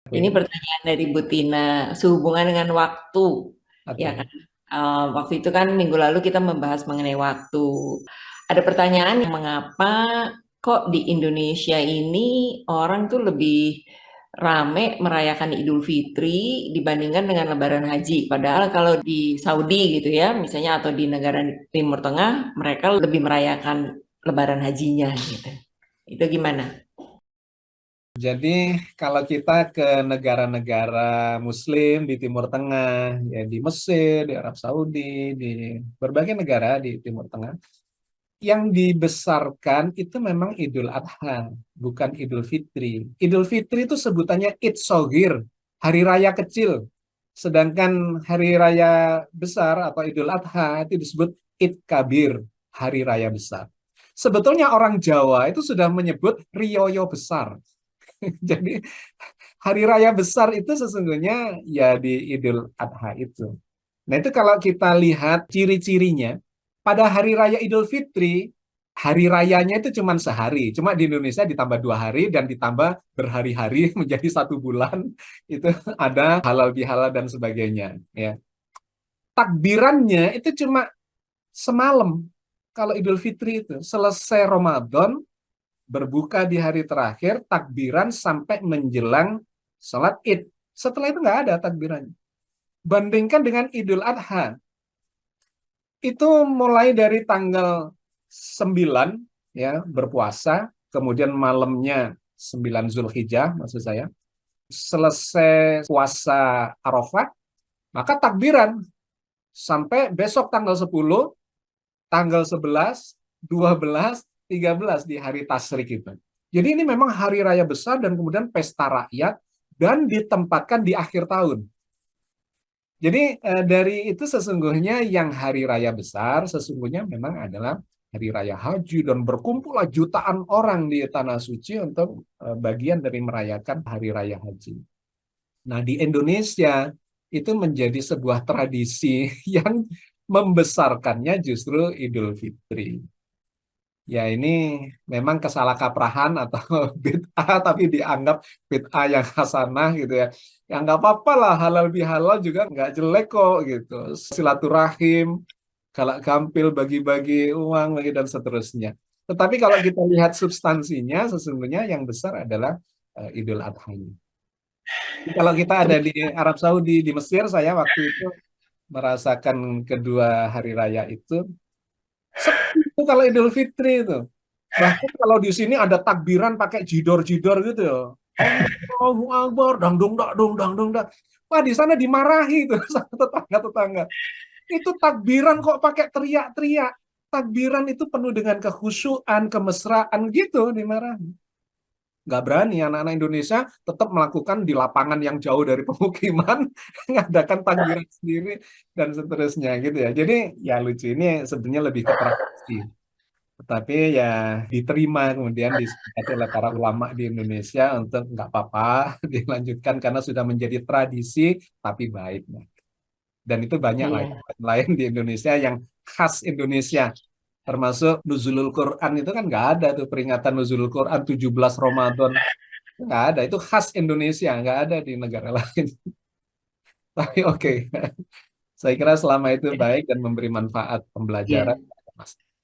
Ini Oke, pertanyaan dari Bu Tina, sehubungan dengan waktu, ya oke. kan? Waktu itu kan minggu lalu kita membahas mengenai waktu. Ada pertanyaan yang mengapa kok di Indonesia ini orang tuh lebih rame merayakan Idul Fitri dibandingkan dengan Lebaran Haji. Padahal kalau di Saudi gitu ya, misalnya atau di negara Timur Tengah, mereka lebih merayakan Lebaran Hajinya gitu. Itu gimana? Jadi kalau kita ke negara-negara Muslim di Timur Tengah, ya di Mesir, di Arab Saudi, di berbagai negara di Timur Tengah, yang dibesarkan itu memang Idul Adha, bukan Idul Fitri. Idul Fitri itu sebutannya Id Soghir, hari raya kecil. Sedangkan hari raya besar atau Idul Adha itu disebut Id Kabir, hari raya besar. Sebetulnya orang Jawa itu sudah menyebut Rioyo besar. Jadi hari raya besar itu sesungguhnya ya di Idul Adha itu. Nah itu kalau kita lihat ciri-cirinya, pada hari raya Idul Fitri, hari rayanya itu cuma sehari. Cuma di Indonesia ditambah 2 hari dan ditambah berhari-hari menjadi 1 bulan. Itu ada halal bihalal dan sebagainya. Ya. Takbirannya itu cuma semalam. Kalau Idul Fitri itu selesai Ramadan, berbuka di hari terakhir, takbiran sampai menjelang sholat Id. Setelah itu nggak ada takbirannya. Bandingkan dengan Idul Adha, itu mulai dari tanggal 9 ya berpuasa, kemudian malamnya 9 Zulhijjah maksud saya. Selesai puasa Arafah, maka takbiran sampai besok tanggal 10, tanggal 11, 12, 13 di hari tasyrik itu. Jadi ini memang hari raya besar dan kemudian pesta rakyat dan ditempatkan di akhir tahun. Jadi dari itu sesungguhnya yang hari raya besar sesungguhnya memang adalah hari raya haji dan berkumpullah jutaan orang di tanah suci untuk bagian dari merayakan hari raya haji. Nah, di Indonesia itu menjadi sebuah tradisi yang membesarkannya justru Idul Fitri. Ya ini memang kesalahkaprahan atau bid'ah tapi dianggap bid'ah yang hasanah gitu ya. Ya nggak apa-apa lah halal bihalal juga nggak jelek kok gitu. Silaturahim, kalau gampil bagi-bagi uang lagi dan seterusnya. Tetapi kalau kita lihat substansinya sesungguhnya yang besar adalah Idul Adha ini. Kalau kita ada di Arab Saudi, di Mesir, saya waktu itu merasakan kedua hari raya itu sepi itu kalau Idul Fitri itu. Bahkan kalau di sini ada takbiran pakai jidor-jidor gitu ya. Allahu Akbar, dang dong dak. Wah, di sana dimarahi tuh sama tetangga-tetangga. Itu takbiran kok pakai teriak-teriak. Takbiran itu penuh dengan kekhusyuan, kemesraan gitu dimarahi. Nggak berani anak-anak Indonesia tetap melakukan di lapangan yang jauh dari pemukiman, mengadakan takbiran sendiri dan seterusnya gitu ya. Jadi ya lucu ini sebenarnya lebih ke tradisi. Tetapi ya diterima kemudian disepakati oleh para ulama di Indonesia untuk nggak apa-apa dilanjutkan karena sudah menjadi tradisi tapi baik. Nah. Dan itu banyak lah Iya. lain di Indonesia yang khas Indonesia. Termasuk Nuzulul Quran itu kan nggak ada tuh peringatan Nuzulul Quran 17 Ramadan. Nggak ada, itu khas Indonesia, nggak ada di negara lain. Tapi oke, saya kira selama itu baik dan memberi manfaat pembelajaran. Iya.